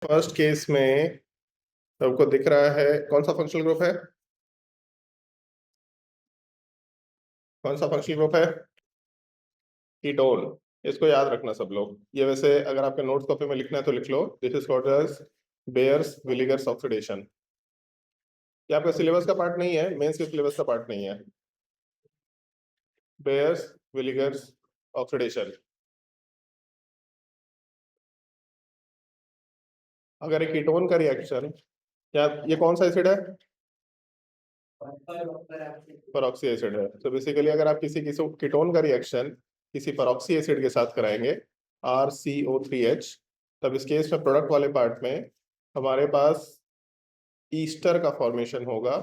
First case में सबको दिख रहा है कौन सा फंक्शनल ग्रुप है? कौन सा फंक्शनल ग्रुप है? कीटोन। इसको याद रखना सब लोग। ये वैसे अगर आपके नोट्स कॉपी में लिखना है तो लिख लो। This is called as Baeyer's Villiger's oxidation. ये आपका सिलेबस का पार्ट नहीं है, मेंस के सिलेबस का पार्ट नहीं है। Baeyer's Villiger's oxidation. अगर एक कीटोन का रिएक्शन, या ये कौन सा एसिड है? परऑक्सी एसिड है। तो बेसिकली अगर आप किसी किसी कीटोन का रिएक्शन किसी परऑक्सी एसिड के साथ कराएंगे RCO3H, तब इस केस में प्रोडक्ट वाले पार्ट में हमारे पास ईस्टर का फॉर्मेशन होगा।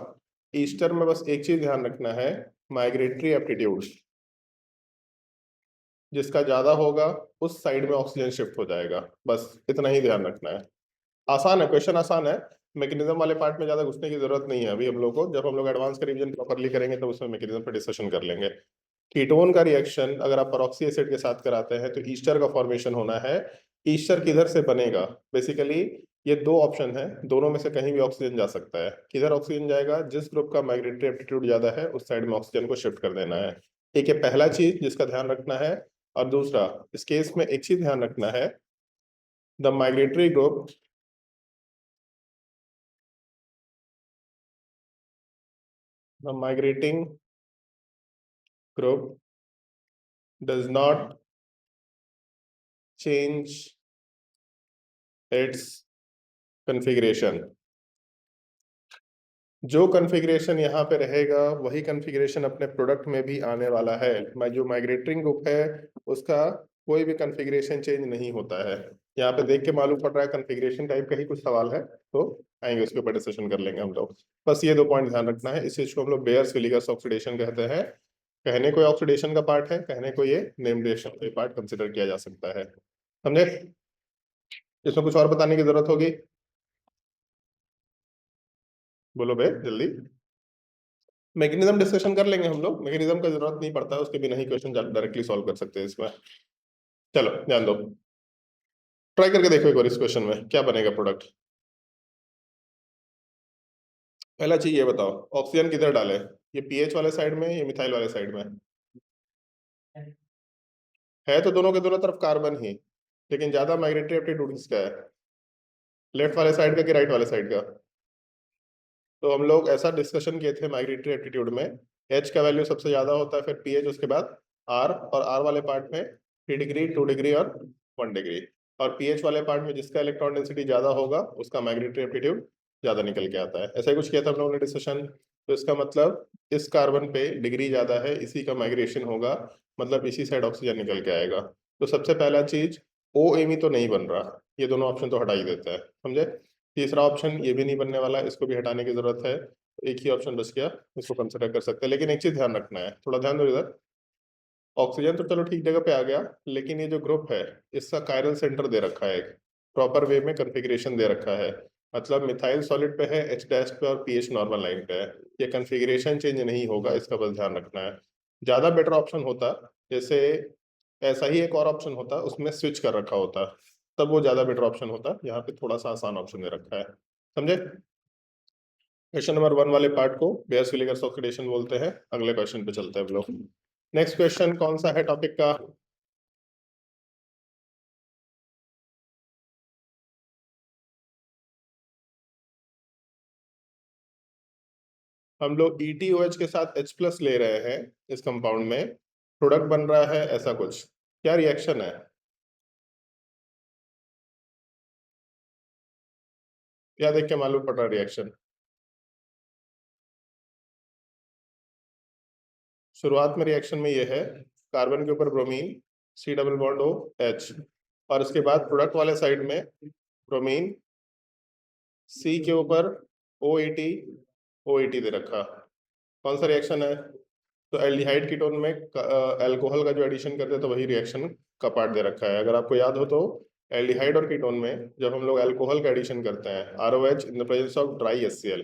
ईस्टर में बस एक चीज ध्यान रखना है, माइग्रेटरी एप्टीट्यूड जिसका ज्यादा होगा उस साइड में ऑक्सीजन शिफ्ट हो जाएगा। बस इतना ही ध्यान रखना है। आसान है, क्वेश्चन आसान है। मैकेनिज्म वाले पार्ट में ज्यादा घुसने की जरूरत नहीं है अभी हम लोग को। जब हम लोग एडवांस का रिवीजन प्रॉपरली करेंगे तो उसमें मैकेनिज्म पर डिस्कशन कर लेंगे। कीटोन का रिएक्शन अगर आप परऑक्सी एसिड के साथ कराते हैं तो ईस्टर का फॉर्मेशन होना है। ईस्टर किधर से बनेगा? बेसिकली ये दो ऑप्शन है, दोनों में से कहीं भी ऑक्सीजन जा सकता है। किधर ऑक्सीजन जाएगा? जिस ग्रुप का माइग्रेटरी एप्टीट्यूड ज्यादा है उस साइड में ऑक्सीजन को शिफ्ट कर देना है। एक ये पहला चीज जिसका ध्यान रखना है। और दूसरा, इस केस में एक चीज ध्यान रखना है, the migratory group the migrating group does not change its configuration। जो कॉन्फ़िगरेशन यहाँ पे रहेगा वही कॉन्फ़िगरेशन अपने प्रोडक्ट में भी आने वाला है। जो माइग्रेटिंग ग्रुप है उसका कोई भी कॉन्फ़िगरेशन चेंज नहीं होता है। यहाँ पे देख के मालूम पड़ रहा है कॉन्फ़िगरेशन टाइप का ही कुछ सवाल है, तो आएंगे उसके ऊपर डिस्कशन कर लेंगे हम लोग। बस ये दो पॉइंट ध्यान रखना है। इस चीज को हम लोग बेयर्स विलिगर्स ऑक्सीडेशन कहते हैं। कहने को ऑक्सीडेशन का पार्ट है, कहने को ये नेम रिएक्शन का पार्ट कंसिडर किया जा सकता है। समझे? इसमें कुछ और बताने की जरूरत होगी? बोलो बे जल्दी। मैकेनिज्म डिस्कशन कर लेंगे हम लोग। मैकेनिज्म का जरूरत नहीं पड़ता है, उसके बिना ही क्वेश्चन डायरेक्टली सॉल्व कर सकते हैं इसमें। चलो ध्यान दो, ट्राई करके देखो एक बार इस क्वेश्चन में क्या बनेगा प्रोडक्ट। पहला चीज ये बताओ, ऑक्सीजन किधर डाले? ये पीएच वाले साइड में, ये मिथाइल वाले साइड में है। तो दोनों के दोनों तरफ कार्बन ही, लेकिन ज्यादा माइग्रेटरी एप्टीट्यूड किसका है? लेफ्ट वाले साइड का कि राइट वाले साइड का? तो हम लोग ऐसा डिस्कशन किए थे माइग्रेटरी एप्टीट्यूड में, एच का वैल्यू सबसे ज्यादा होता है, फिर पीएच, उसके बाद आर, और आर वाले पार्ट में 3 डिग्री, 2 डिग्री और 1 डिग्री। और पीएच वाले पार्ट में जिसका इलेक्ट्रॉन डेंसिटी ज्यादा होगा उसका माइग्रेटरी एप्टीट्यूड ज्यादा निकल के आता है। ऐसा ही कुछ किया था हम लोगों ने डिस्कशन। तो इसका मतलब इस कार्बन पे डिग्री ज्यादा है, इसी का माइग्रेशन होगा, मतलब इसी साइड ऑक्सीजन निकल के आएगा। तो सबसे पहला चीज, ओ एम तो नहीं बन रहा, ये दोनों ऑप्शन तो हटा ही देता है। समझे? तीसरा ऑप्शन ये भी नहीं बनने वाला, इसको भी हटाने की जरूरत है। एक ही ऑप्शन बच गया, इसको कंसिडर कर सकते हैं। लेकिन एक चीज ध्यान रखना है, थोड़ा ध्यान दो इधर। ऑक्सीजन तो चलो ठीक जगह पे आ गया, लेकिन ये जो ग्रुप है इसका कायरल सेंटर दे रखा है, एक प्रॉपर वे में कॉन्फ़िगरेशन दे रखा है। मतलब मिथाइल सॉलिड पे है H डैश पे और पीएच नॉर्मल लाइन पे है। ये कॉन्फ़िगरेशन चेंज नहीं होगा, इसका बस ध्यान रखना है। ज्यादा बेटर ऑप्शन होता, जैसे ऐसा ही एक और ऑप्शन होता, उसमें स्विच कर रखा होता, तब वो ज्यादा बेटर ऑप्शन होता। यहाँ पे थोड़ा सा आसान ऑप्शन दे रखा है। समझे? क्वेश्चन नंबर 1 वाले पार्ट को बेयर्स विलिगर्स ऑक्सीडेशन बोलते हैं। अगले क्वेश्चन पे चलते हैं हम लोग। नेक्स्ट क्वेश्चन कौन सा है टॉपिक का? हम लोग ETOH के साथ H+ ले रहे हैं, इस कंपाउंड में प्रोडक्ट बन रहा है ऐसा कुछ। क्या रिएक्शन है? क्या देख के मालूम पड़ रहा है रिएक्शन? शुरुआत में रिएक्शन में ये है, कार्बन के ऊपर bromine, C double bond O H, और इसके बाद प्रोडक्ट वाले साइड में ब्रोमीन, C के ऊपर OAT दे रखा। कौन सा रिएक्शन है? तो एल्डिहाइड कीटोन में अल्कोहल का जो एडिशन करते हैं तो वही रिएक्शन का पार्ट दे रखा है। अगर आपको याद हो तो एल्डिहाइड और कीटोन में जब हम लोग अल्कोहल का एडिशन करते हैं ROH in the presence of dry HCl,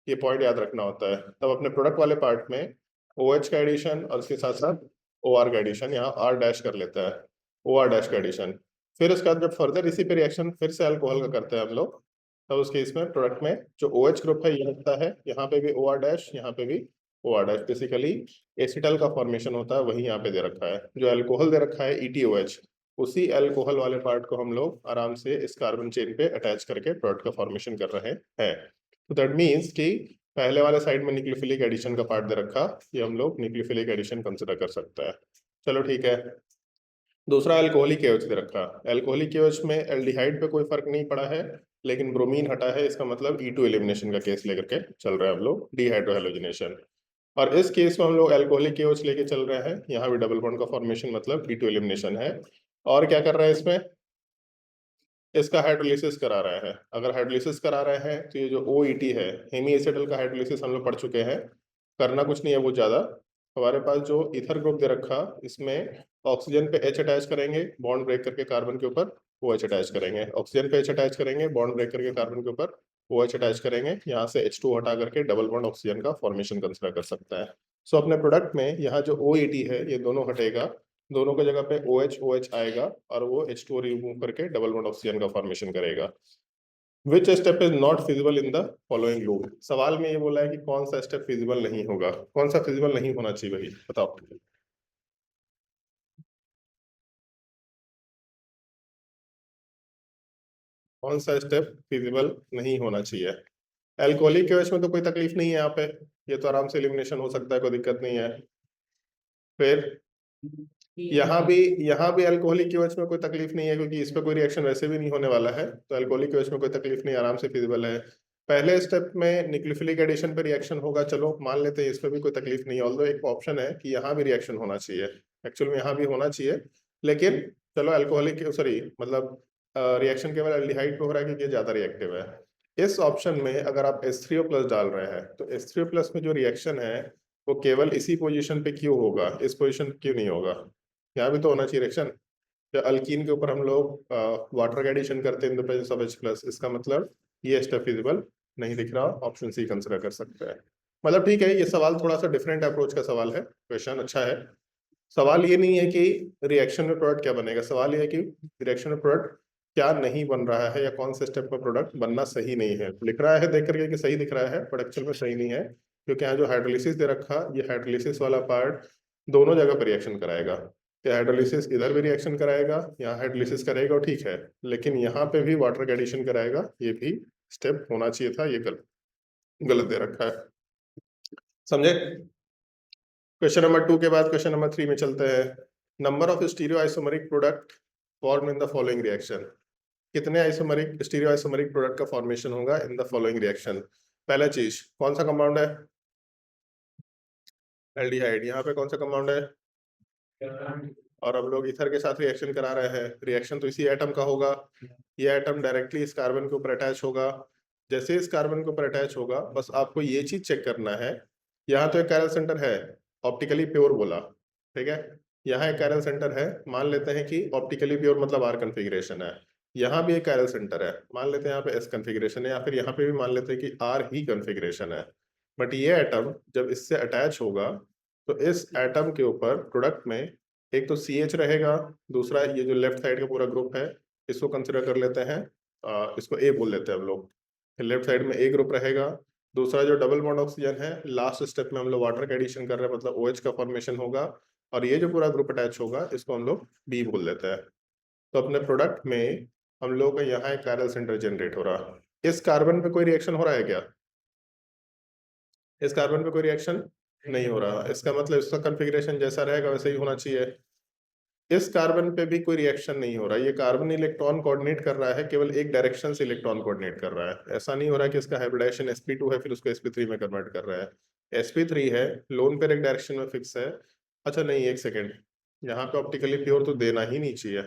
ये पॉइंट याद रखना होता है। तब अपने प्रोडक्ट वाले पार्ट में OH का एडिशन और उसके साथ साथ OR का एडिशन, यहाँ R डैश कर लेता है, OR डैश का एडिशन। फिर उसके बाद जब फर्दर इसी पे रिएक्शन फिर से अल्कोहल का करते हैं हम लोग, तब उस केस में प्रोडक्ट में जो OH ग्रुप है ये लगता है, यहाँ पे भी OR डैश, यहाँ पे भी OR डैश, बेसिकली एसिटल का फॉर्मेशन होता है, वही यहाँ पे दे रखा है। जो अल्कोहल दे रखा है ETOH, उसी अल्कोहल वाले पार्ट को हम लोग आराम से इस कार्बन चेन पे अटैच करके प्रोडक्ट का फॉर्मेशन कर रहे हैं। तो दैट मीन्स कि पहले वाले साइड में न्यूक्लियोफिलिक एडिशन का पार्ट दे रखा, ये हम लोग न्यूक्लियोफिलिक एडिशन कंसिडर कर सकता है। चलो ठीक है। दूसरा अल्कोहलिक KOH दे रखा। अल्कोहलिक KOH में एल्डिहाइड पे कोई फर्क नहीं पड़ा है, लेकिन ब्रोमीन हटा है, इसका मतलब E2 एलिमिनेशन का केस लेकर के चल रहे हैं हम लोग, डिहाइड्रोहेलोजिनेशन। और इस केस में हम लोग अल्कोहलिक KOH लेके चल रहे हैं, यहाँ भी डबल बॉन्ड का फॉर्मेशन मतलब E2 एलिमिनेशन है। और क्या कर रहे हैं इसमें, इसका हाइड्रोलिसिस करा रहे हैं। अगर हाइड्रोलिसिस करा रहे हैं तो ये जो OET है, हेमी एसिडल का हाइड्रोलिसिस हम लोग पढ़ चुके हैं, करना कुछ नहीं है बहुत ज़्यादा। हमारे पास जो ईथर ग्रुप दे रखा, इसमें ऑक्सीजन पे H अटैच करेंगे, बॉन्ड ब्रेक करके कार्बन के ऊपर OH अटैच करेंगे, ऑक्सीजन पे H अटैच करेंगे, बॉन्ड ब्रेक करके कार्बन के ऊपर OH अटैच करेंगे, यहाँ से H2 हटा करके डबल बॉन्ड ऑक्सीजन का फॉर्मेशन कंसिडर कर सकता है। सो अपने प्रोडक्ट में यहाँ जो OET है ये दोनों हटेगा, दोनों की जगह पे OH आएगा और वो H2 रिमूव करके डबल बॉन्ड ऑक्सीजन का फॉर्मेशन करेगा। Which step is not feasible in the following loop? सवाल में ये बोला है कि कौन सा स्टेप फिजिबल नहीं होगा, कौन सा फिजिबल नहीं होना चाहिए, भाई बताओ। कौन सा स्टेप फिजिबल नहीं होना चाहिए? एल्कोहलिक केस में तो कोई तकलीफ नहीं है, यहाँ पे ये तो आराम से एलिमिनेशन हो सकता है, कोई दिक्कत नहीं है। फिर यहाँ भी अल्कोहलिक केस में कोई तकलीफ नहीं है, क्योंकि इस पे कोई रिएक्शन वैसे भी नहीं होने वाला है, तो अल्कोहलिक केस में कोई तकलीफ नहीं, आराम से फिजिबल है। पहले स्टेप में न्यूक्लियोफिलिक एडिशन पे रिएक्शन होगा, चलो मान लेते हैं इस पे भी कोई तकलीफ नहीं है, ऑल्दो एक ऑप्शन है कि यहाँ भी रिएक्शन होना चाहिए, एक्चुअल में यहाँ भी होना चाहिए, लेकिन चलो अल्कोहलिक सॉरी मतलब रिएक्शन केवल एल्डिहाइड पे हो रहा है क्योंकि ये ज्यादा रिएक्टिव है। इस ऑप्शन में अगर आप H3O+ डाल रहे हैं, तो H3O+ में जो रिएक्शन है वो केवल इसी पोजीशन पे क्यों होगा, इस पोजीशन पे क्यों नहीं होगा? यहाँ भी तो होना चाहिए रिएक्शन। तो अल्कीन के ऊपर हम लोग वाटर का एडिशन करते हैं in the presence of H+, इसका मतलब ये स्टेप फिजिबल नहीं दिख रहा, ऑप्शन सी कंसिडर कर सकते हैं। मतलब ठीक है, ये सवाल थोड़ा सा डिफरेंट अप्रोच का सवाल है, क्वेश्चन अच्छा है। सवाल ये नहीं है कि रिएक्शन में प्रोडक्ट क्या बनेगा, सवाल ये है कि रिएक्शन में प्रोडक्ट क्या नहीं बन रहा है, या कौन से स्टेप में प्रोडक्ट बनना सही नहीं है। लिख रहा है देख करके कि सही दिख रहा है, बट एक्चुअल में सही नहीं है, क्योंकि यहाँ जो हाइड्रोलिसिस दे रखा, ये हाइड्रोलिसिस वाला पार्ट दोनों जगह पर रिएक्शन कराएगा। हाइड्रोलिसिस इधर भी रिएक्शन कराएगा, यहाँ हाइड्रोलिसिस करेगा, ठीक है, लेकिन यहाँ पे भी वाटर का एडिशन कराएगा, ये भी स्टेप होना चाहिए था, ये गलत दे रखा है। समझे? क्वेश्चन नंबर 2 के बाद क्वेश्चन नंबर 3 में चलते हैं। Number of stereo isomeric product form in the following reaction. कितने आइसोमरिक स्टीरियो आइसोमरिक प्रोडक्ट का फॉर्मेशन होगा इन द फॉलोइंग रिएक्शन? पहला चीज, कौन सा कंपाउंड है? एल्डिहाइड। यहाँ पे कौन सा कंपाउंड है? और हम लोग ईथर के साथ रिएक्शन करा रहे हैं, रिएक्शन तो इसी एटम का होगा, ये एटम डायरेक्टली इस कार्बन के ऊपर अटैच होगा। जैसे इस कार्बन के ऊपर अटैच होगा, बस आपको ये चीज चेक करना है, यहाँ तो एक कैरल सेंटर है, ऑप्टिकली प्योर बोला, ठीक है, यहाँ एक कैरल सेंटर है, मान लेते हैं कि ऑप्टिकली प्योर मतलब R कन्फिग्रेशन है, यहाँ भी एक कैरल सेंटर है, मान लेते हैं यहाँ पे S कन्फिग्रेशन है, या फिर यहाँ पे भी मान लेते हैं कि R ही कन्फिग्रेशन है। बट ये एटम जब इससे अटैच होगा, तो इस एटम के ऊपर प्रोडक्ट में एक तो CH रहेगा, दूसरा ये जो लेफ्ट साइड का पूरा ग्रुप है, इसको कंसिडर कर लेते हैं, इसको A बोल लेते हैं हम लोग, लेफ्ट साइड में A ग्रुप रहेगा। दूसरा जो डबल बॉन्ड ऑक्सीजन है, लास्ट स्टेप में हम लोग वाटर का एडिशन कर रहे हैं, मतलब OH का फॉर्मेशन होगा, और ये जो पूरा ग्रुप अटैच होगा, इसको हम लोग B बोल देते हैं। तो अपने प्रोडक्ट में हम लोग का यहाँ एक कैरल सेंटर जनरेट हो रहा है। इस कार्बन पे कोई रिएक्शन हो रहा है क्या? इस कार्बन पे कोई रिएक्शन नहीं हो रहा, इसका मतलब इसका कन्फिग्रेशन जैसा रहेगा वैसे ही होना चाहिए। इस कार्बन पे भी कोई रिएक्शन नहीं हो रहा, ये कार्बन इलेक्ट्रॉन कोऑर्डिनेट कर रहा है, केवल एक डायरेक्शन से इलेक्ट्रॉन कोऑर्डिनेट कर रहा है, ऐसा नहीं हो रहा कि इसका हाइब्रिडाइजेशन sp2 है फिर उसको sp3 में कन्वर्ट कर रहा है। sp3 है, लोन पेयर एक डायरेक्शन में फिक्स है। अच्छा नहीं, एक सेकेंड, यहाँ पे ऑप्टिकली प्योर तो देना ही नहीं चाहिए,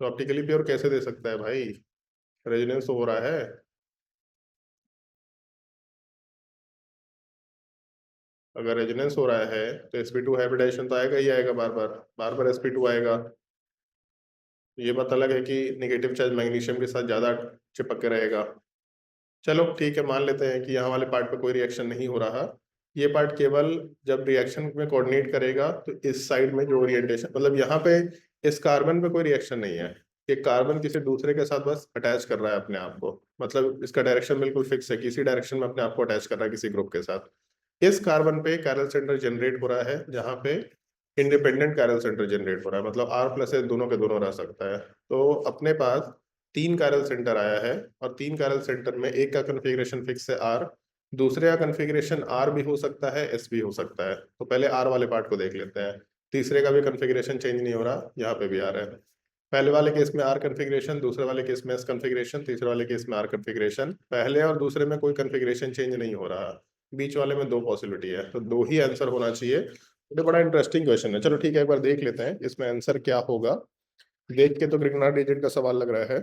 तो ऑप्टिकली प्योर कैसे दे सकता है भाई, रेजोनेंस तो हो रहा है। अगर रेजोनेंस हो रहा है तो sp2 हाइब्रिडाइजेशन तो आएगा ही आएगा, बार बार sp2 आएगा। ये बात अलग है कि नेगेटिव चार्ज मैग्नीशियम के साथ ज्यादा चिपक के रहेगा। चलो ठीक है, मान लेते हैं कि यहाँ वाले पार्ट पे कोई रिएक्शन नहीं हो रहा, ये पार्ट केवल जब रिएक्शन में कोऑर्डिनेट करेगा तो इस साइड में जो ओरिएंटेशन, मतलब यहाँ पे इस कार्बन पे कोई रिएक्शन नहीं है, एक कार्बन किसी दूसरे के साथ बस अटैच कर रहा है अपने आप को, मतलब इसका डायरेक्शन बिल्कुल फिक्स है, किसी डायरेक्शन में अपने आप को अटैच कर रहा है किसी ग्रुप के साथ। इस कार्बन पे कैरल सेंटर जनरेट हो रहा है, जहाँ पे इंडिपेंडेंट कैरल सेंटर जनरेट हो रहा है, मतलब R प्लस S दोनों के दोनों रह सकता है। तो अपने पास 3 कैरल सेंटर आया है, और 3 कैरल सेंटर में एक का कन्फिग्रेशन फिक्स है R, दूसरे का कन्फिग्रेशन R भी हो सकता है, S भी हो सकता है। तो पहले R वाले पार्ट को देख लेते हैं। तीसरे का भी कन्फिग्रेशन चेंज नहीं हो रहा, यहाँ पे भी आ रहा है। पहले वाले केस में R कन्फिग्रेशन, दूसरे वाले केस में S कन्फिग्रेशन, तीसरे वाले केस में R कन्फिग्रेशन। पहले और दूसरे में कोई कन्फिग्रेशन चेंज नहीं हो रहा, बीच वाले में 2 पॉसिबिलिटी है, तो 2 ही आंसर होना चाहिए। तो बड़ा इंटरेस्टिंग क्वेश्चन है। चलो ठीक है, एक बार देख लेते हैं इसमें आंसर क्या होगा। देख के तो ग्रिग्नार्ड रीजन का सवाल लग रहा है,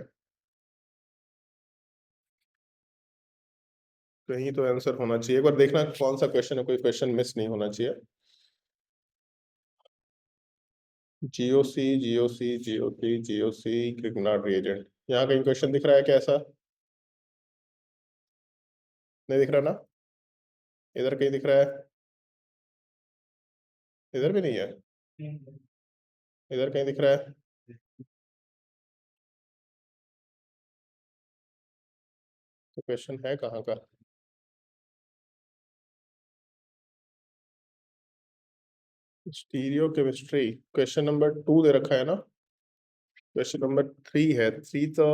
कहीं तो आंसर होना चाहिए। एक बार देखना कौन सा क्वेश्चन है, कोई क्वेश्चन मिस नहीं होना चाहिए। GOC GOC GOC GOC Grignard reagent, यहाँ कहीं क्वेश्चन दिख रहा है क्या ऐसा? नहीं दिख रहा ना? इधर कहीं दिख रहा है? इधर भी नहीं है? इधर कहीं दिख रहा है? तो क्वेश्चन है कहाँ का? स्टीरियो केमिस्ट्री क्वेश्चन नंबर 2 दे रखा है ना? क्वेश्चन नंबर 3 है, 3 तो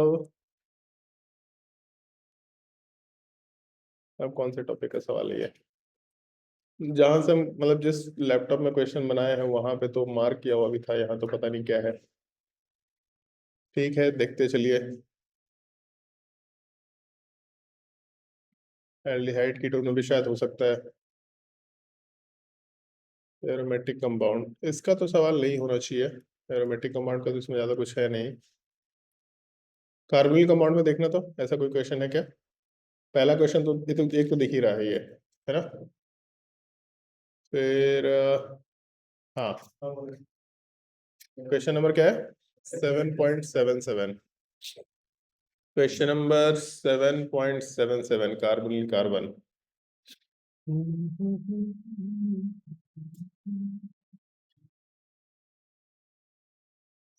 अब कौन से टॉपिक का सवाल है ये? जहां से हम मतलब जिस लैपटॉप में क्वेश्चन बनाए हैं वहां पे तो मार्क किया हुआ भी था, यहाँ तो पता नहीं क्या है। ठीक है, देखते चलिए। एल्डिहाइड कीटोन में भी शायद हो सकता है। एरोमेटिक कंपाउंड, इसका तो सवाल नहीं होना चाहिए। एरोमेटिक कंपाउंड का तो इसमें ज्यादा कुछ है नहीं। कार्बोनिल कंपाउंड में देखना, तो ऐसा कोई क्वेश्चन है क्या? पहला क्वेश्चन तो ये तो एक तो दिख ही रहा है ये, है ना? फिर हाँ, क्वेश्चन नंबर क्या है? 7.77। Question number 7.77, carbonyl carbon.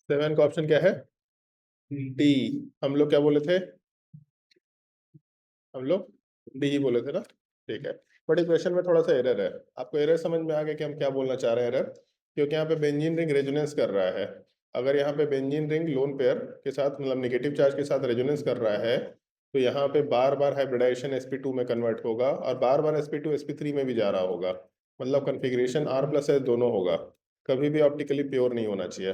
7 का ऑप्शन क्या है? डी। हम लोग क्या बोले थे? हम लोग डी ही बोले थे ना? ठीक है। बट इस क्वेश्चन में थोड़ा सा एरर है। आपको एरर समझ में आ गया कि हम क्या बोलना चाह रहे हैं? एरर क्योंकि यहाँ पे बेंजीन रिंग रेजोनेंस कर रहा है। अगर यहाँ पे बेंजीन रिंग लोन पेयर के साथ मतलब नेगेटिव चार्ज के साथ रेजोनेंस कर रहा है, तो यहाँ पे बार बार हाइब्रिडाइजेशन sp2 में कन्वर्ट होगा, और बार बार sp2 sp3 में भी जा रहा होगा, मतलब कन्फिग्रेशन R प्लस S दोनों होगा। कभी भी ऑप्टिकली प्योर नहीं होना चाहिए।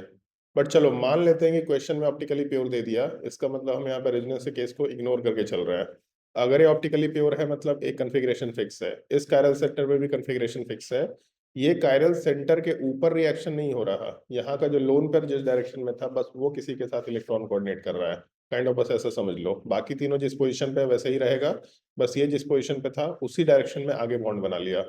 बट चलो मान लेते हैं कि क्वेश्चन में ऑप्टिकली प्योर दे दिया, इसका मतलब हम यहाँ पे रेजोनेंस के केस को इग्नोर करके चल रहे हैं। अगर ये ऑप्टिकली प्योर है मतलब एक कन्फिग्रेशन फिक्स है, इस कायरल सेंटर में भी कन्फिग्रेशन फिक्स है। ये कायरल सेंटर के ऊपर रिएक्शन नहीं हो रहा, यहाँ का जो लोन पेयर जिस डायरेक्शन में था बस वो किसी के साथ इलेक्ट्रॉन कोऑर्डिनेट कर रहा है। काइंड ऑफ बस ऐसा समझ लो, बाकी तीनों जिस पोजीशन पे है वैसे ही रहेगा, बस ये जिस पोजीशन पे था उसी डायरेक्शन में आगे बॉन्ड बना लिया।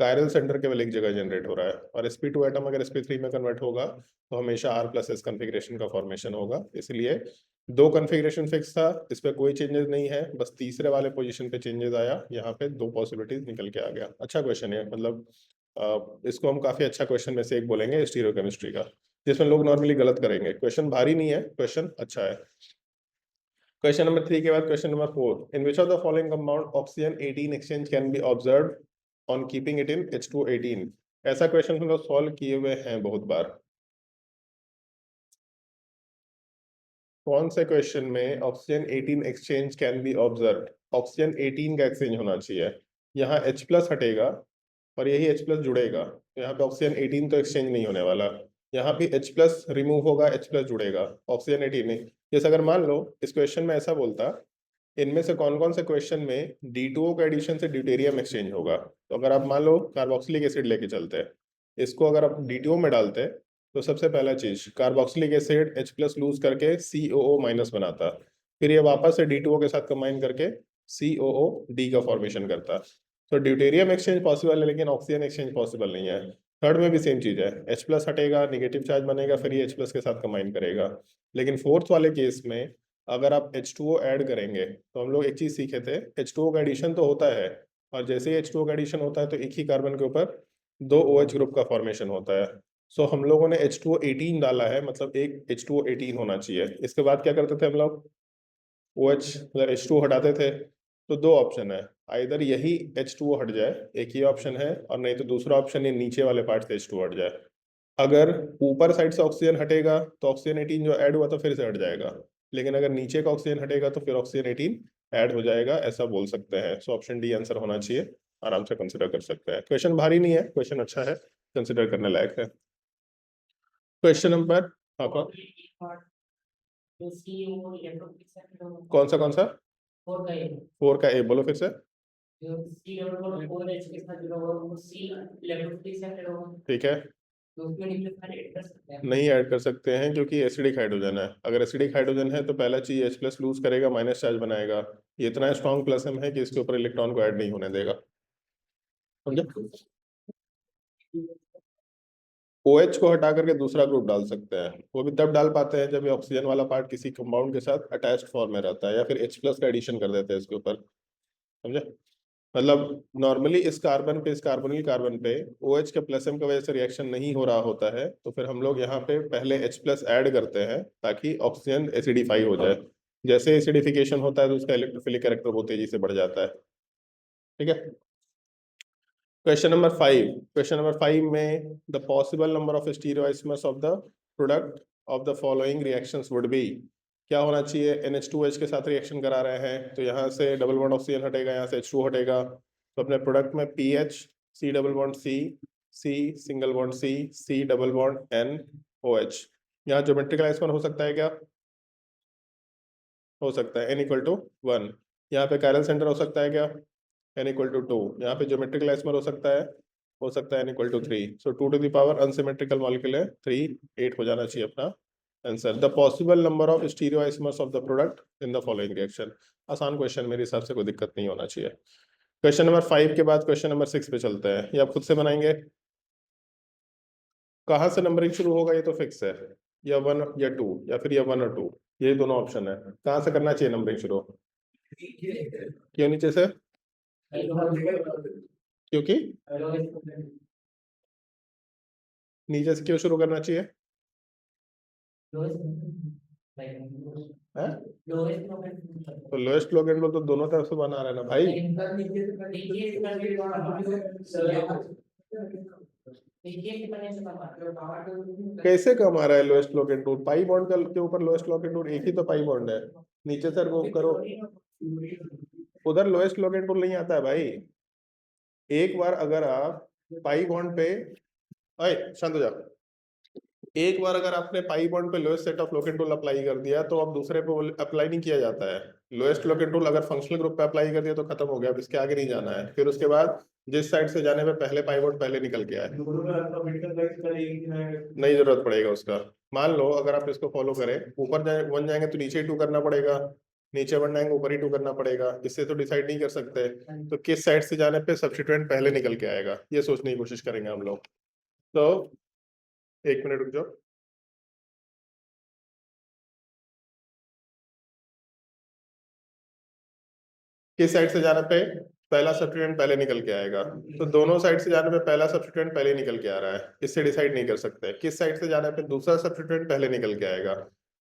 कायरल सेंटर केवल एक जगह जनरेट हो रहा है, और sp2 एटम अगर sp3 में कन्वर्ट होगा तो हमेशा R प्लस S कन्फिग्रेशन का फॉर्मेशन होगा। इसलिए 2 कन्फिग्रेशन फिक्स था, इस पे कोई चेंजेस नहीं है, बस तीसरे वाले पोजीशन पे चेंजेस आया, यहाँ पे 2 पॉसिबिलिटीज निकल के आ गया। अच्छा क्वेश्चन है, मतलब इसको हम काफी अच्छा क्वेश्चन में से एक बोलेंगे स्टीरियोकेमिस्ट्री का, जिसमें लोग नॉर्मली गलत करेंगे। क्वेश्चन भारी नहीं है, क्वेश्चन अच्छा है। क्वेश्चन नंबर 3 के बाद question number 4, in which of the following compound oxygen 18 exchange can be observed on keeping it in H218? ऐसा क्वेश्चन हम लोग सॉल्व किए हुए हैं बहुत बार। कौन से क्वेश्चन में oxygen 18 exchange can be observe? Oxygen 18 का एक्सचेंज होना चाहिए, यहाँ H प्लस हटेगा और यही H प्लस जुड़ेगा, तो यहाँ पे ऑक्सीजन 18 तो एक्सचेंज नहीं होने वाला। यहाँ पे H प्लस रिमूव होगा, H प्लस जुड़ेगा, ऑक्सीजन 18 नहीं। जैसे अगर मान लो इस क्वेश्चन में ऐसा बोलता, इनमें से कौन कौन से क्वेश्चन में D2O का एडिशन से ड्यूटेरियम एक्सचेंज होगा, तो अगर आप मान लो कार्बोक्सिलिक एसिड लेके चलते हैं, इसको अगर आप DTO में डालते हैं, तो सबसे पहला चीज carboxylic acid H plus loose करके COO माइनस बनाता, फिर ये वापस से D2O के साथ कंबाइन करके COO D का फॉर्मेशन करता। तो ड्यूटेरियम एक्सचेंज पॉसिबल है, लेकिन ऑक्सीजन एक्सचेंज पॉसिबल नहीं है। थर्ड में भी सेम चीज है, H प्लस हटेगा, निगेटिव चार्ज बनेगा, फिर ये H प्लस के साथ कंबाइन करेगा। लेकिन फोर्थ वाले केस में अगर आप H2O ऐड करेंगे, तो हम लोग एक चीज सीखे थे, H2O का एडिशन तो होता है, और जैसे ही H2O का एडिशन होता है तो एक ही कार्बन के ऊपर 2 OH ग्रुप का फॉर्मेशन होता है। सो हम लोगों ने H2O18 डाला है, मतलब एक H2O18 होना चाहिए। इसके बाद क्या करते थे हम लोग, OH मतलब H2O हटाते थे। तो दो ऑप्शन है, आइदर यही H2O हट जाए, एक ही ऑप्शन है, और नहीं तो दूसरा ऑप्शन ये नीचे वाले पार्ट से H2O हट जाए। अगर ऊपर साइड से ऑक्सीजन हटेगा तो ऑक्सीजन 18 जो ऐड हुआ तो फिर से हट जाएगा, लेकिन अगर नीचे का ऑक्सीजन हटेगा तो फिर ऑक्सीजन 18 ऐड हो जाएगा, ऐसा बोल सकते हैं। सो ऑप्शन डी आंसर होना चाहिए, आराम से कंसिडर कर सकते हैं। क्वेश्चन भारी नहीं है, क्वेश्चन अच्छा है, कंसिडर करने लायक है। क्वेश्चन नंबर, हाँ कौन सा 4 का ए बोलो फिर से। ठीक है, नहीं ऐड कर सकते हैं क्योंकि एसिडिक हाइड्रोजन है। अगर एसिडिक हाइड्रोजन है तो पहला चीज H प्लस लूज करेगा, माइनस चार्ज बनाएगा। ये इतना स्ट्रॉन्ग प्लस एम है कि इसके ऊपर इलेक्ट्रॉन को ऐड नहीं होने देगा, समझे। OH को हटा करके दूसरा ग्रुप डाल सकते हैं, वो भी तब डाल पाते हैं जब ये ऑक्सीजन वाला पार्ट किसी कंपाउंड के साथ अटैच्ड फॉर्म में रहता है, या फिर H प्लस का एडिशन कर देते हैं इसके ऊपर, समझे। मतलब नॉर्मली इस कार्बन पे, इस कार्बोनिल कार्बन पे OH के प्लस एम की वजह से रिएक्शन नहीं हो रहा होता है, तो फिर हम लोग यहाँ पे पहले H प्लस ऐड करते हैं ताकि ऑक्सीजन एसिडिफाई हो जाए। जैसे एसिडिफिकेशन होता है तो उसका इलेक्ट्रोफिलिक कैरेक्टर बहुत तेजी से बढ़ जाता है, ठीक है। क्वेश्चन नंबर 5 में the possible number of stereoisomers of the product of the following reactions would be. क्या होना चाहिए, NH2H के साथ रिएक्शन करा रहे हैं तो यहाँ से डबल बॉन्ड ऑक्सीजन हटेगा, यहाँ से H2 हटेगा, तो अपने प्रोडक्ट में PH, C double bond C, C single bond C double bond N, OH। यहाँ ज्योमेट्रिकल आइसोमर हो सकता है क्या, हो सकता है, N=1। यहाँ पे कायरल सेंटर हो सकता है क्या, N=2। यहाँ पे ज्योमेट्रिकल आइसोमर हो सकता है N=3। So 2 to the power unsymmetrical molecule है 3, 8 हो जाना चाहिए अपना answer. The possible number of stereoisomers of the product in the following reaction. आसान क्वेश्चन, मेरे हिसाब से कोई दिक्कत नहीं होना चाहिए। क्वेश्चन नंबर 5 के बाद क्वेश्चन नंबर 6 पे चलते हैं, ये आप खुद से बनाएंगे। कहाँ से नंबरिंग शुरू होगा ये तो फिक्स है, या 1 या 2, या फिर या 1 और 2, ये दोनों ऑप्शन है। कहाँ से करना चाहिए नंबरिंग शुरू, क्यों नीचे से, क्योंकि नीचे से क्यों शुरू करना चाहिए है? तो लोएस्ट लोग एंड तो दोनों तरफ से बना रहे ना भाई। कैसे कम आ रहा है लोएस्ट लोग एंड टूट, पाई बॉन्ड के ऊपर लोएस्ट लोग एंड टूट एक ही तो पाई बॉन्ड है, नीचे सर वो करो, उधर लोएस्ट लोग एंड टूट नहीं आता है भाई। एक बार अगर आप पाई बॉन्ड पे, अरे शांत हो जाओ, एक बार अगर आपने पाई बॉन्ड पे lowest set of locate tool apply कर दिया तो अब दूसरे पे अप्लाई नहीं किया जाता है। लोएस्ट लोकेट टूल अगर फंक्शनल ग्रुप पे अप्लाई कर दिया तो खत्म हो गया, अब इसके आगे नहीं जाना है। फिर उसके बाद जिस साइड से जाने पे पहले पाई बॉन्ड पहले निकल के आए, नहीं जरूरत पड़ेगा उसका। मान लो अगर आप इसको फॉलो करें, ऊपर वन जाएंगे तो नीचे 2 करना पड़ेगा, नीचे वन जाएंगे ऊपर ही 2 करना पड़ेगा, इससे तो डिसाइड नहीं कर सकते तो किस साइड से जाने पे सब्स्टिट्यूएंट पहले निकल के आएगा, ये सोचने की कोशिश करेंगे हम लोग। तो 1 मिनट रुक जाओ। किस साइड से जाने पे पहला सब्स्टिट्यूएंट पहले निकल के आएगा, तो दोनों साइड से जाने पे पहला सब्स्टिट्यूएंट पहले निकल के आ रहा है, इससे डिसाइड नहीं कर सकते। किस साइड से जाने पे दूसरा सब्स्टिट्यूएंट पहले निकल के आएगा,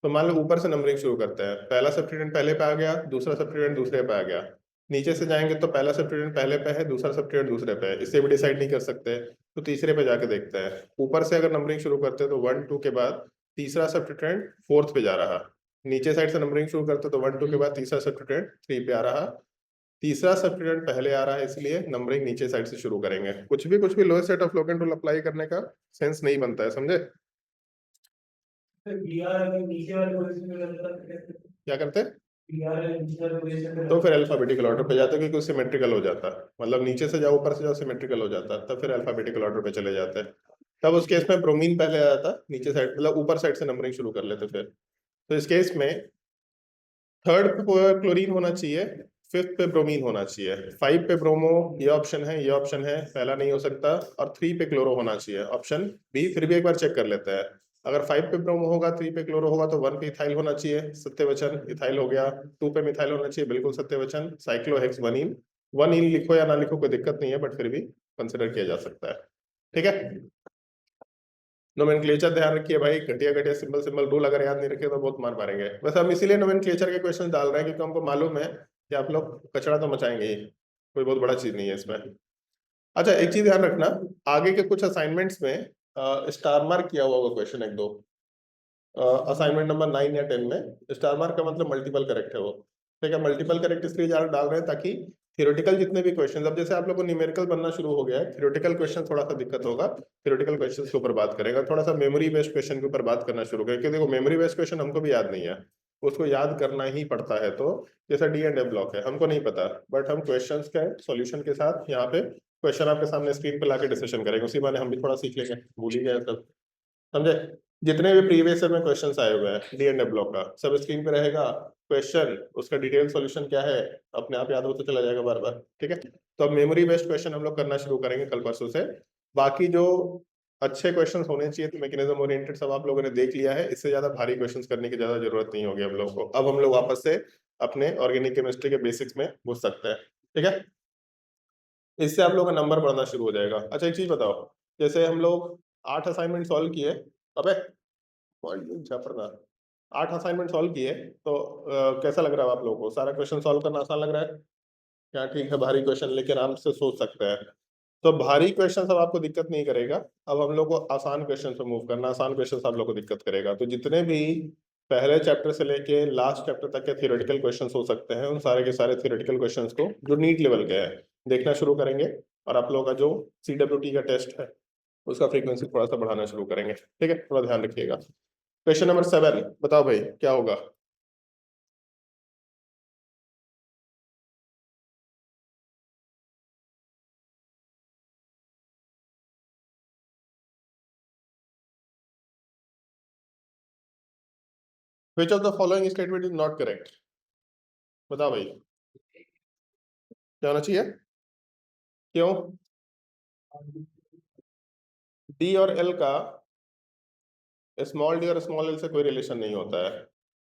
तो मान लो ऊपर से नंबरिंग शुरू करते हैं, पहला सब्स्टिट्यूएंट पहले पे आ गया, दूसरा सब्स्टिट्यूएंट दूसरे पे आ गया। नीचे से जाएंगे तो पहला सब्स्टिट्यूएंट पहले पे है, दूसरा सब्स्टिट्यूएंट दूसरे पे है, इससे भी डिसाइड नहीं कर सकते तो तीसरे पे जाके देखते हैं। ऊपर से अगर नंबरिंग शुरू करते हैं तो 1 2 के बाद तीसरा सब्स्टिट्यूएंट 4th पे जा रहा, नीचे साइड से नंबरिंग शुरू करते तो 1 2 के बाद तीसरा सब्स्टिट्यूएंट 3 पे आ रहा, तीसरा सब्स्टिट्यूएंट पहले आ रहा है, इसलिए नंबरिंग नीचे साइड से शुरू करेंगे। कुछ भी lowest set of locant rule apply करने का सेंस नहीं बनता है, समझे। क्या करते तो फिर अल्फाबेटिकल ऑर्डर पे जाते क्योंकि सिमेट्रिकल हो जाता, मतलब नीचे से जाओ ऊपर से जाओ सिमेट्रिकल हो जाता, तब फिर अल्फाबेटिकल ऑर्डर पे चले जाते हैं। तब उस केस में ब्रोमीन पहले आ जाता, नीचे साइड मतलब ऊपर साइड से नंबरिंग शुरू कर लेते फिर। तो इस केस में 3rd पे क्लोरीन होना चाहिए, 5th पे ब्रोमीन होना चाहिए, 5 पे ब्रोमो ये ऑप्शन है, ये ऑप्शन है, पहला नहीं हो सकता, और 3 पे क्लोरो होना चाहिए ऑप्शन बी। फिर भी एक बार चेक कर लेते हैं, अगर 5 पे ब्रोमो होगा 3 पे क्लोरो होगा तो 1 पे इथाइल होना चाहिए, सत्य वचन इथाइल हो गया। 2 पे मिथाइल होना चाहिए, बिल्कुल सत्य वचन साइक्लोहेक्स 1 इन लिखो या ना लिखो कोई दिक्कत नहीं है, बट फिर भी कंसिडर किया जा सकता है, ठीक है। नोमेनक्लेचर ध्यान रखिए भाई, घटिया घटिया सिंबल सिंबल रूल अगर याद नहीं रखे तो बहुत मार मारेंगे। बस हम इसीलिए नोमेनक्लेचर के क्वेश्चन डाल रहे हैं क्योंकि हमको मालूम है कि आप लोग कचरा तो मचाएंगे ही, कोई बहुत बड़ा चीज नहीं है इसमें। अच्छा एक चीज ध्यान रखना, आगे के कुछ असाइनमेंट्स में स्टार मार्क किया हुआ होगा क्वेश्चन एक दो, असाइनमेंट नंबर 9 या 10 में स्टार मार्क का मतलब मल्टीपल करेक्ट है वो। ठीक है, मल्टीपल करेक्ट इसलिए ज्यादा डाल रहे हैं ताकि थ्योरेटिकल जितने भी क्वेश्चन, अब जैसे आप लोग को न्यूमेरिकल बनना शुरू हो गया है, थ्योरेटिकल क्वेश्चन थोड़ा सा दिक्कत होगा, थ्योरेटिकल क्वेश्चन के ऊपर बात करेगा, थोड़ा सा मेमोरी बेस्ड क्वेश्चन के ऊपर बात करना शुरू करें, क्योंकि देखो मेमोरी बेस्ड क्वेश्चन हमको भी याद नहीं है, उसको याद करना ही पड़ता है। तो जैसा डी एंड ए ब्लॉक है, हमको नहीं पता, बट हम क्वेश्चन के सॉल्यूशन के साथ यहाँ पे क्वेश्चन आपके सामने स्क्रीन पे लाके डिस्कशन करेंगे, उसी बहाने हम भी थोड़ा सीख लेंगे, भूल ही गए सब, समझे। जितने भी प्रीवियस ईयर में क्वेश्चंस आए हुए हैं डी एंड ए ब्लॉक का, सब स्क्रीन पे रहेगा, क्वेश्चन उसका डिटेल सॉल्यूशन क्या है अपने आप याद होता चला जाएगा बार बार। ठीक है, तो अब मेमोरी बेस्ड क्वेश्चन हम लोग करना शुरू करेंगे कल परसों से। बाकी जो अच्छे क्वेश्चंस होने चाहिए, तो मैकेनिज्म ओरिएंटेड सब आप लोगों ने देख लिया है, इससे ज्यादा भारी क्वेश्चंस करने की ज्यादा जरूरत नहीं होगी हम लोग को। अब हम लोग वापस से अपने ऑर्गेनिक केमिस्ट्री के बेसिक्स में घुस सकते हैं। ठीक है, इससे आप लोग का नंबर बढ़ना शुरू हो जाएगा। अच्छा एक चीज बताओ, जैसे हम लोग 8 असाइनमेंट सॉल्व किए, अबे झापड़ना 8 असाइनमेंट सॉल्व किए, तो कैसा लग रहा है आप लोगों को? सारा क्वेश्चन सॉल्व करना आसान लग रहा है क्या? ठीक है, भारी क्वेश्चन लेकिन आराम से सोच सकते हैं। तो भारी क्वेश्चन सब आपको दिक्कत नहीं करेगा, अब हम लोग को आसान क्वेश्चन पे मूव करना, आसान क्वेश्चन आप लोग को दिक्कत करेगा। तो जितने भी पहले चैप्टर से लेके लास्ट चैप्टर तक के थियोरेटिकल क्वेश्चंस हो सकते हैं, उन सारे के सारे थियोरेटिकल क्वेश्चंस को जो नीट लेवल के हैं देखना शुरू करेंगे, और आप लोगों का जो CWT का टेस्ट है उसका फ्रीक्वेंसी थोड़ा सा बढ़ाना शुरू करेंगे। ठीक है, थोड़ा ध्यान रखिएगा। क्वेश्चन नंबर 7 बताओ भाई क्या होगा? Which of the following statement is not correct? बताओ भाई, क्या होना चाहिए? क्यों? डी और एल का, स्मॉल डी और स्मॉल एल से कोई रिलेशन नहीं होता है,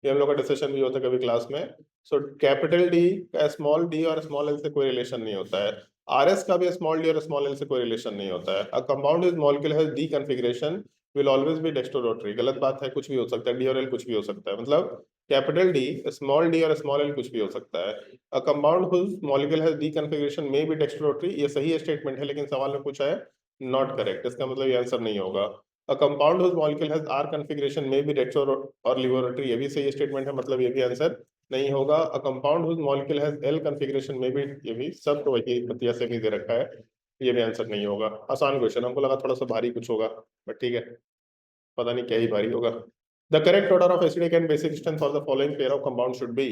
ये हम लोग का डिस्कशन भी होता है कभी क्लास में। सो कैपिटल डी का स्मॉल डी और स्मॉल एल से कोई रिलेशन नहीं होता है, RS का भी स्मॉल डी और स्मॉल एल से कोई रिलेशन नहीं होता है। A compound is molecule has D configuration will always be dextrorotatory, गलत बात है, कुछ भी हो सकता है, डी और एल कुछ भी हो सकता है, मतलब कैपिटल डी स्मॉल डी और स्मॉल एल कुछ भी हो सकता है। A compound whose molecule has D configuration may be dextrorotatory, ये सही स्टेटमेंट है, लेकिन सवाल में पूछा है नॉट करेक्ट, इसका मतलब ये आंसर नहीं होगा। A compound whose molecule has R configuration may be retro और laboratory, ये भी सही स्टेटमेंट है, मतलब ये भी आंसर नहीं होगा। A compound whose molecule has L configuration may be, ये भी सब तो वही बतिया से नहीं दे रखा है, ये भी आंसर नहीं होगा। आसान क्वेश्चन, हमको लगा थोड़ा सा भारी कुछ होगा, बट ठीक है, पता नहीं क्या ही भारी होगा। The correct order of acidic and basic strength for the following pair of compound should be.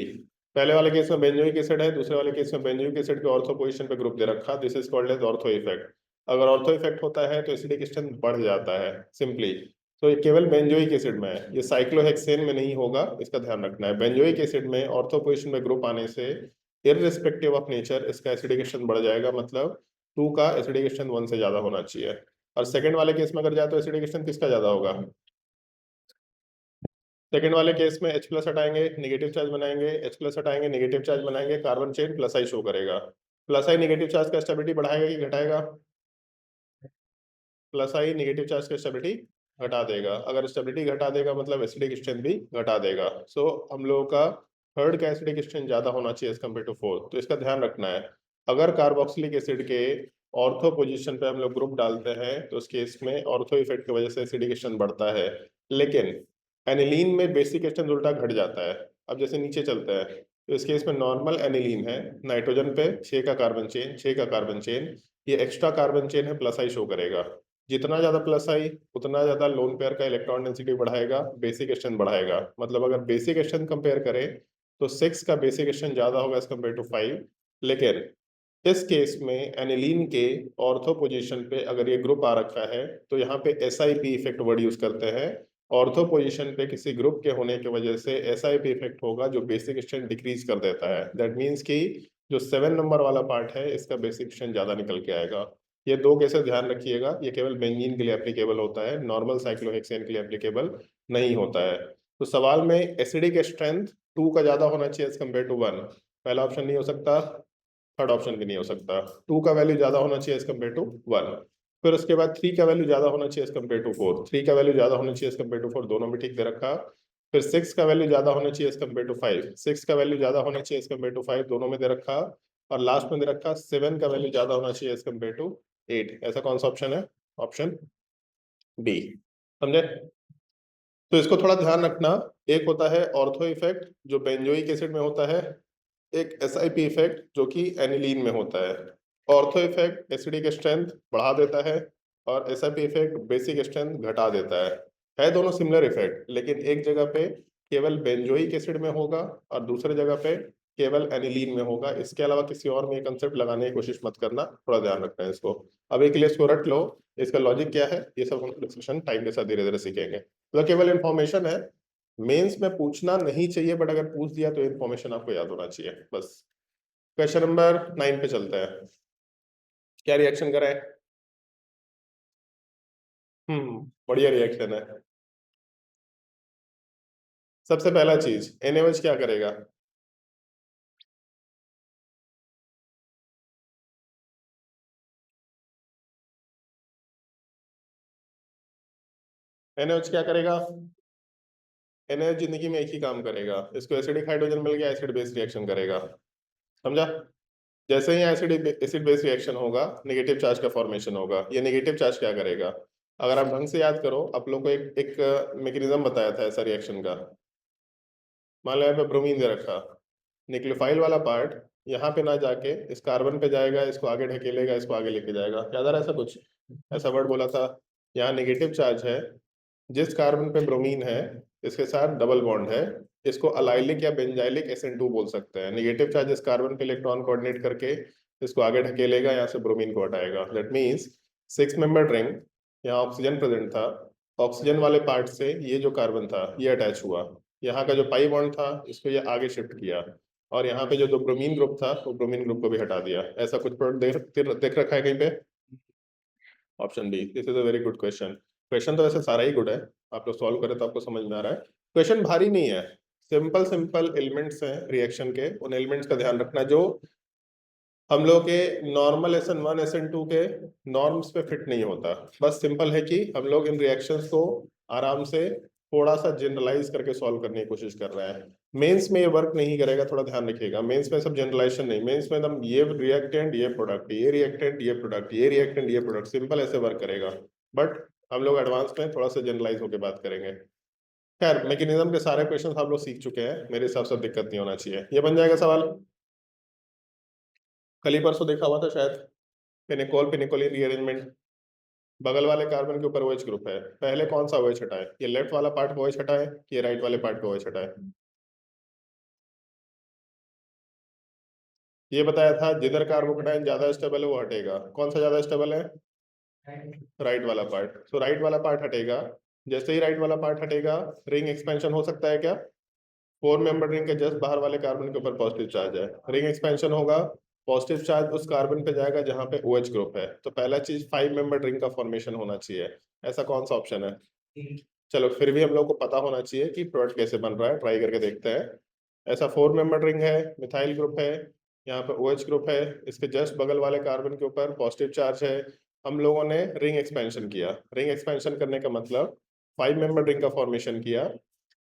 पहले वाले केस में बेंजोइक एसिड है, दूसरे वाले केस में बेंजोइक एसिड के ऑर्थो पोजीशन पे ग्रुप दे रखा, this is called as ortho effect. अगर ऑर्थो इफेक्ट होता है तो एसिडिक स्ट्रेंथ बढ़ जाता है सिंपली। तो ये केवल बेंजोइक एसिड में है, ये साइक्लोहेक्सेन में नहीं होगा, इसका ध्यान रखना है। बेंजोइक एसिड में ऑर्थो पोजीशन में ग्रुप आने से इररिस्पेक्टिव ऑफ नेचर इसका एसिडिक स्ट्रेंथ बढ़ जाएगा, मतलब 2 का एसिडिक स्ट्रेंथ 1 से ज्यादा होना चाहिए। और सेकंड वाले केस में अगर जाए तो एसिडिक स्ट्रेंथ किसका ज्यादा होगा? सेकंड वाले केस में H प्लस हटाएंगे नेगेटिव चार्ज बनाएंगे, H प्लस हटाएंगे नेगेटिव चार्ज बनाएंगे, carbon chain plus I show करेगा। प्लस आई नेगेटिव चार्ज का स्टेबिलिटी बढ़ाएगा कि घटाएगा? प्लस आई नेगेटिव चार्ज का स्टेबिलिटी घटा देगा, अगर स्टेबिलिटी घटा देगा मतलब एसिडिक स्ट्रेंथ भी घटा देगा। सो हम लोगों का थर्ड का एसिडिक स्ट्रेंथ ज्यादा होना चाहिए एज कम्पेयर टू फोर्थ, तो इसका ध्यान रखना है। अगर कार्बोक्सिलिक एसिड के ऑर्थो पोजीशन पे हम लोग ग्रुप डालते हैं तो उस केस में ऑर्थो इफेक्ट की वजह से एसिडिक स्ट्रेंथ बढ़ता है, लेकिन एनिलीन में बेसिक स्ट्रेंथ उल्टा घट जाता है। अब जैसे नीचे चलते हैं, तो इस केस में नॉर्मल एनिलीन है, नाइट्रोजन पे 6 का कार्बन चेन, 6 का कार्बन चेन, ये एक्स्ट्रा कार्बन चेन है, प्लस आई शो करेगा। जितना ज्यादा प्लस आई उतना ज्यादा लोन पेयर का इलेक्ट्रॉन डेंसिटी बढ़ाएगा, बेसिक स्ट्रेंथ बढ़ाएगा, मतलब अगर बेसिक स्ट्रेंथ कंपेयर करें तो 6 का बेसिक स्ट्रेंथ ज्यादा होगा एज कम्पेयर टू 5। लेकिन इस केस में एनिलीन के ऑर्थो पोजीशन पे अगर ये ग्रुप आ रखा है तो यहाँ पे SIP इफेक्ट वर्ड यूज करते हैं। ऑर्थो पोजीशन पे किसी ग्रुप के होने की वजह से SIP इफेक्ट होगा जो बेसिक स्ट्रेंथ डिक्रीज कर देता है, दैट मीन्स कि जो 7 नंबर वाला पार्ट है इसका बेसिक स्ट्रेंथ ज्यादा निकल के आएगा। ये दो केसेस ध्यान रखिएगा, ये केवल बेंजीन के लिए एप्लीकेबल होता है, नॉर्मल साइक्लोहेक्सेन के लिए एप्लीकेबल नहीं होता है। तो सवाल में एसिडिक स्ट्रेंथ 2 का ज्यादा होना चाहिए एज कम्पेयर टू 1, पहला ऑप्शन नहीं हो सकता, थर्ड ऑप्शन भी नहीं हो सकता। 2 का वैल्यू ज्यादा होना चाहिए एज कम्पेयर टू 1। फिर उसके बाद 3 का वैल्यू ज्यादा होना चाहिए एज कम्पेयर टू 4, 3 का वैल्यू ज्यादा होना चाहिए एज कम्पेयर टू 4, दोनों में ठीक दे रखा। फिर 6 का वैल्यू ज्यादा होना चाहिए एज कम्पेयर टू 5, 6 का वैल्यू ज्यादा होना चाहिए एज कम्पेयर टू 5, दोनों में दे रखा। और लास्ट में दे रखा 7 का वैल्यू ज्यादा होना चाहिए एज कम्पेयर टू 8। ऐसा कौन सा ऑप्शन है? Option B. समझे? तो इसको थोड़ा ध्यान रखना। एक होता है ऑर्थो इफेक्ट जो बेंजोइक एसिड में होता है, एक एसआईपी इफेक्ट जो कि एनिलीन में होता है। ऑर्थो इफेक्ट एसिडिक स्ट्रेंथ बढ़ा देता है और एसआईपी इफेक्ट बेसिक स्ट्रेंथ घटा देता है दोनों सिमिलर इफेक्ट, लेकिन एक जगह पे केवल बेंजोइक एसिड में होगा और दूसरी जगह पे केवल एनिलीन में होगा। इसके अलावा किसी और में कंसेप्ट लगाने की कोशिश मत करना, थोड़ा ध्यान रखना है इसको। अब एक लिए इसको रट लो, इसका लॉजिक क्या है ये सब हम डिस्कशन टाइम के साथ धीरे धीरे सीखेंगे। तो केवल इन्फॉर्मेशन है, मेंस में पूछना नहीं चाहिए, बट अगर पूछ दिया तो इन्फॉर्मेशन आपको याद होना चाहिए बस। क्वेश्चन नंबर 9 पे चलते हैं। क्या रिएक्शन करें? बढ़िया रिएक्शन है। सबसे पहला चीज NaOH क्या करेगा? NaOH क्या करेगा? NaOH जिंदगी में एक ही काम करेगा, इसको एसिडिक हाइड्रोजन मिल गया, एसिड बेस रिएक्शन करेगा। समझा? जैसे ही एसिड एसिड बेस रिएक्शन होगा नेगेटिव चार्ज का फॉर्मेशन होगा। ये नेगेटिव चार्ज क्या करेगा? अगर आप ढंग से याद करो, आप लोग को एक एक मैकेनिज्म बताया था ऐसा रिएक्शन का। मान लो यहाँ पे ब्रोमीन दे रखा, न्यूक्लियोफाइल वाला पार्ट यहाँ पे ना जाके इस कार्बन पे जाएगा, इसको आगे ढकेलेगा, इसको आगे लेके जाएगा। याद आ रहा है ऐसा कुछ? ऐसा वर्ड बोला था। यहाँ नेगेटिव चार्ज है, जिस कार्बन पे ब्रोमीन है इसके साथ डबल बॉन्ड है, इसको अलाइलिक या बेंजाइलिक SN2 बोल सकते हैं। नेगेटिव चार्ज इस कार्बन पे इलेक्ट्रॉन कोऑर्डिनेट करके इसको आगे ढकेलेगा, यहाँ से ब्रोमीन को हटाएगा। दैट मीन्स 6 मेंबर रिंग, यहाँ ऑक्सीजन प्रेजेंट था, ऑक्सीजन वाले पार्ट से ये जो कार्बन था ये अटैच हुआ, यहाँ का जो पाई बॉन्ड था इसको ये आगे शिफ्ट किया, और यहाँ पे जो दो ब्रोमीन ग्रुप था वो ब्रोमीन ग्रुप को भी हटा दिया। ऐसा कुछ प्रोडक्ट देख रखा है कहीं पे? Option D, this is a very good question. Question तो वैसे सारा ही गुड है, आप लोग सॉल्व करें तो आपको समझ में आ रहा है। क्वेश्चन भारी नहीं है, सिंपल सिंपल एलिमेंट्स हैं रिएक्शन के, उन एलिमेंट्स का ध्यान रखना जो हम लोग के नॉर्मल SN1 SN2 के नॉर्म्स पे फिट नहीं होता। बस सिंपल है कि हम लोग इन रिएक्शंस को आराम से थोड़ा सा जनरलाइज करके सॉल्व करने की कोशिश कर रहे हैं। मेंस में ये वर्क नहीं करेगा, थोड़ा ध्यान रखिएगा। मेंस में सब जनरलाइजेशन नहीं, मेंस में एकदम ये रिएक्टेंट ये प्रोडक्ट, ये रिएक्टेंट ये प्रोडक्ट, ये रिएक्टेंट ये प्रोडक्ट, सिंपल ऐसे वर्क करेगा। बट हम लोग एडवांस में थोड़ा सा जनरलाइज होकर बात करेंगे। खैर मैकेनिज्म के सारे क्वेश्चन आप लोग सीख चुके हैं, मेरे हिसाब से दिक्कत नहीं होना चाहिए। ये बन जाएगा सवाल। कल ही परसों देखा हुआ था शायद, फिनिकोल फिनिकोलिन रीअरेंजमेंट। बगल वाले कार्बन के ऊपर OH ग्रुप है, पहले कौन सा OH हटाए? ये लेफ्ट वाला पार्ट को OH हटाए कि ये राइट वाले पार्ट को OH हटाए? ये बताया था जिधर कार्बोकेटाइन ज्यादा स्टेबल है वो हटेगा। कौन सा ज्यादा स्टेबल है? राइट वाला पार्ट। तो राइट वाला पार्ट हटेगा, जैसे ही राइट वाला पार्ट हटेगा रिंग एक्सपेंशन हो सकता है क्या? 4 मेंबर रिंग के जस्ट बाहर वाले कार्बन के ऊपर पॉजिटिव चार्ज है, रिंग एक्सपेंशन होगा, पॉजिटिव चार्ज उस कार्बन पे जाएगा जहां पे OH ग्रुप है। तो पहला चीज 5 मेंबर रिंग का फॉर्मेशन होना चाहिए। ऐसा कौन सा ऑप्शन है? चलो फिर भी हम लोग को पता होना चाहिए कि प्रोडक्ट कैसे बन रहा है, ट्राई करके देखते हैं। ऐसा 4 मेंबर रिंग है, मिथाइल ग्रुप है, यहाँ पे OH ग्रुप है, इसके जस्ट बगल वाले कार्बन के ऊपर पॉजिटिव चार्ज है। हम लोगों ने रिंग एक्सपेंशन किया, रिंग एक्सपेंशन करने का मतलब 5 मेंबर रिंग का फॉर्मेशन किया।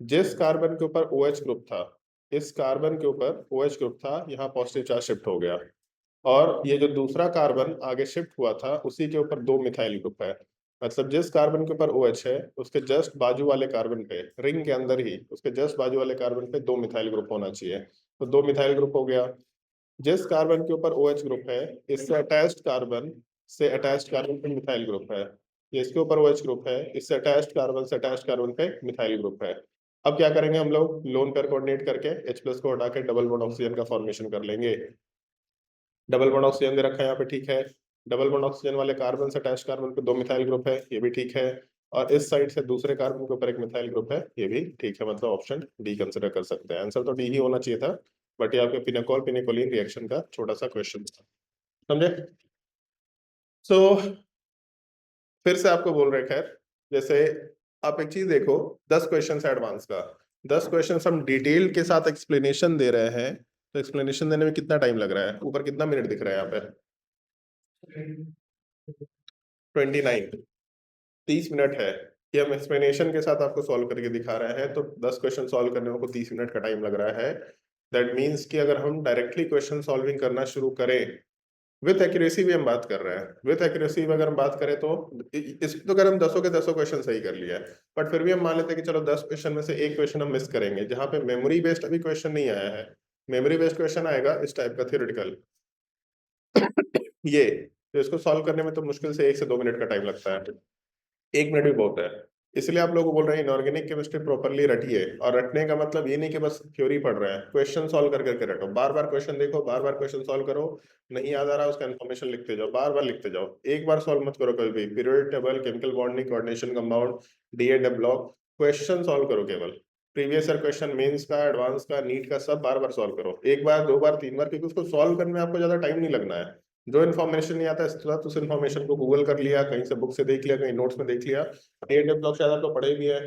जिस कार्बन के ऊपर OH ग्रुप था, इस कार्बन के ऊपर OH ग्रुप था, यहाँ पॉजिटिव चार्ज शिफ्ट हो गया, और ये जो दूसरा कार्बन आगे शिफ्ट हुआ था उसी के ऊपर 2 मिथाइल ग्रुप है। मतलब जिस कार्बन के ऊपर OH है उसके जस्ट बाजू वाले कार्बन पे, रिंग के अंदर ही उसके जस्ट बाजू वाले कार्बन पे 2 मिथाइल ग्रुप होना चाहिए। तो 2 मिथाइल ग्रुप हो गया। जिस कार्बन के ऊपर OH ग्रुप है इससे अटैच्ड कार्बन से अटैच्ड कार्बन पे मिथाइल ग्रुप है, ये इसके ऊपर OH ग्रुप है, इससे अटैच्ड कार्बन से अटैच्ड कार्बन पे मिथाइल ग्रुप है। अब क्या करेंगे हम लोग, लोन पेयर कोऑर्डिनेट करके H+ को हटा के डबल बॉन्ड ऑक्सीजन का फॉर्मेशन कर लेंगे। डबल बॉन्ड ऑक्सीजन दे रखा है यहाँ पे, ठीक है। डबल बॉन्ड ऑक्सीजन वाले कार्बन से अटैच कार्बन पे 2 मिथाइल ग्रुप है, ये भी ठीक है। और इस साइड से दूसरे कार्बन के ऊपर एक मिथाइल ग्रुप है, ये भी ठीक है। मतलब ऑप्शन डी कंसिडर कर सकते हैं। आंसर तो डी ही होना चाहिए था, बट ये आपके पिनाकोल पिनिकोलिन रिएक्शन का छोटा सा क्वेश्चन था। समझे? सो फिर से आपको बोल रहे, खैर जैसे आप एक चीज देखो, 10 क्वेश्चन है एडवांस का, 10 क्वेश्चन हम डिटेल के साथ एक्सप्लेनेशन दे रहे हैं, तो एक्सप्लेनेशन देने में कितना टाइम लग रहा है? ऊपर कितना मिनट दिख रहा है यहाँ पे? 29 30 मिनट है कि हम एक्सप्लेनेशन के साथ आपको सॉल्व करके दिखा रहे हैं, तो 10 क्वेश्चन सॉल्व करने में आपको 30 मिनट का टाइम लग रहा है। दैट मीन्स कि अगर हम डायरेक्टली क्वेश्चन सॉल्विंग करना शुरू करें, विथ एक्यूरेसी भी हम बात कर रहे हैं, विथ एक्यूरेसी में अगर हम बात करें तो इस तो अगर हम दसों के दसों क्वेश्चन सही कर लिया है, बट फिर भी हम मान लेते हैं कि चलो 10 क्वेश्चन में से एक क्वेश्चन हम मिस करेंगे, जहां पे मेमोरी बेस्ड अभी क्वेश्चन नहीं आया है। मेमोरी बेस्ड क्वेश्चन आएगा इस टाइप का थ्योरेटिकल ये, तो इसको सॉल्व करने में तो मुश्किल से 1 से 2 मिनट का टाइम लगता है। 1 मिनट भी बहुत है। इसलिए आप लोगों को बोल रहे हैं इनऑर्गेनिक केमिस्ट्री प्रॉपर्ली रटिए, और रटने का मतलब ये नहीं कि बस थ्योरी पढ़ रहे हैं, क्वेश्चन सॉल्व कर करके रटो, बार बार क्वेश्चन देखो, बार बार क्वेश्चन सॉल्व करो। नहीं याद आ रहा उसका इन्फॉर्मेशन लिखते जाओ, बार बार लिखते जाओ, एक बार सॉल्व मत करो कभी भी। Periodic table, chemical bonding, coordination, compound, DNA block, question solve करो केवल। प्रीवियस ईयर क्वेश्चन, मेंस का, एडवांस का, नीट का, सब बार बार सॉल्व करो, एक बार, दो बार, तीन बार, क्योंकि उसको सॉल्व करने में आपको ज्यादा टाइम नहीं लगना है। जो इन्फॉर्मेशन नहीं आता है उस इन्फॉर्मेशन को गूगल कर लिया, कहीं से बुक से देख लिया, कहीं नोट्स में देख लिया, डी-एन-ए ब्लॉक शायद आपको पढ़े भी है,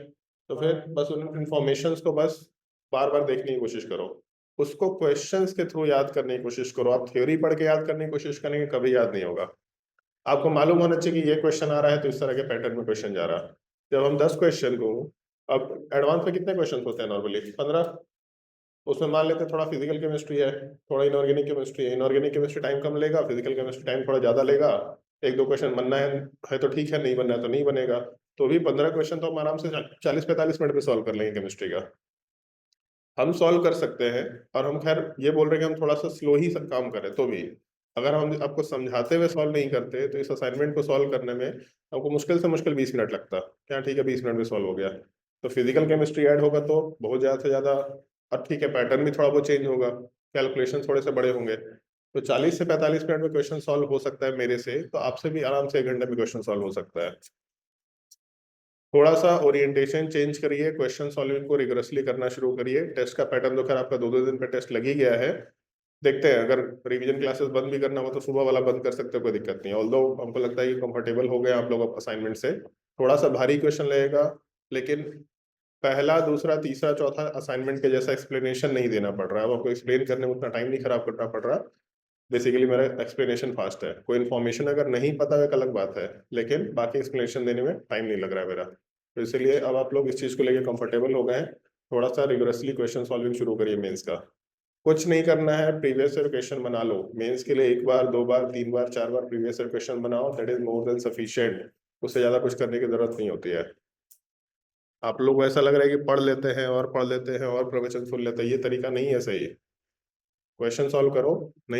तो फिर बस उन इन्फॉर्मेशंस को बस बार बार देखने की कोशिश करो, उसको क्वेश्चंस के थ्रू याद करने की कोशिश करो। आप थ्योरी पढ़ के याद करने की कोशिश करेंगे, कभी याद नहीं होगा। आपको मालूम होना चाहिए कि ये क्वेश्चन आ रहा है तो इस तरह के पैटर्न में क्वेश्चन जा रहा है। जब हम 10 क्वेश्चन को, अब एडवांस में कितने क्वेश्चन होते हैं नॉर्मली? 15। उसमें मान लेते हैं थोड़ा फिजिकल केमिस्ट्री है, थोड़ा इनऑर्गेनिक केमिस्ट्री है। इनऑर्गेनिक केमिस्ट्री टाइम कम लेगा, फिजिकल केमिस्ट्री टाइम थोड़ा ज्यादा लेगा। एक दो क्वेश्चन बनना है तो ठीक है, नहीं बनना है तो नहीं बनेगा। तो भी 15 क्वेश्चन तो हम आराम से 40-45 मिनट में सॉल्व कर लेंगे केमिस्ट्री का। हम सॉल्व कर सकते हैं, और हम खैर ये बोल रहे हैं कि हम थोड़ा सा स्लो ही सब काम करें, तो भी अगर हम आपको समझाते हुए सॉल्व नहीं करते तो इस असाइनमेंट को सॉल्व करने में आपको मुश्किल से मुश्किल 20 मिनट लगता। क्या ठीक है, 20 मिनट में सॉल्व हो गया। तो फिजिकल केमिस्ट्री ऐड होगा तो बहुत ज्यादा से ज्यादा, और ठीक है पैटर्न भी थोड़ा बहुत चेंज होगा, कैलकुलेशन थोड़े से बड़े होंगे, तो 40 से 45 मिनट में क्वेश्चन सॉल्व हो सकता है मेरे से, तो आपसे भी आराम से 1 घंटे में क्वेश्चन सॉल्व हो सकता है। थोड़ा सा ओरिएंटेशन चेंज करिए, क्वेश्चन सॉल्विंग को रिगरसली करना शुरू करिए। टेस्ट का पैटर्न तो खैर आपका 2-2 दिन पे टेस्ट लग ही गया है। देखते हैं, अगर रिवीजन क्लासेस बंद भी करना हो तो सुबह वाला बंद कर सकते हो, कोई दिक्कत नहीं है। ऑल्दो हमको लगता है कि कंफर्टेबल हो गए आप लोग असाइनमेंट से। थोड़ा सा भारी क्वेश्चन लगेगा, लेकिन पहला, दूसरा, तीसरा, चौथा असाइनमेंट के जैसा एक्सप्लेनेशन नहीं देना पड़ रहा है। अब आपको एक्सप्लेन करने में उतना टाइम नहीं खराब करना पड़ रहा। बेसिकली मेरा एक्सप्लेनेशन फास्ट है, कोई इन्फॉर्मेशन अगर नहीं पता है एक अलग बात है, लेकिन बाकी एक्सप्लेनेशन देने में टाइम नहीं लग रहा है मेरा। तो इसलिए अब आप लोग इस चीज़ को लेकर कंफर्टेबल हो गए हैं। थोड़ा सा रिगरसली क्वेश्चन सॉल्विंग शुरू करिए मेंस का। कुछ नहीं करना है, प्रीवियस ईयर क्वेश्चन बना लो मेंस के लिए, एक बार, दो बार, तीन बार, चार बार प्रीवियस ईयर क्वेश्चन बनाओ, that is more than sufficient. उससे ज्यादा कुछ करने की जरूरत नहीं होती है। आप लोग को ऐसा लग रहा है कि पढ़ लेते हैं और पढ़ लेते हैं और प्रवचन सुन लेते हैं, ये तरीका नहीं है सही। क्वेश्चन सॉल्व करो। नहीं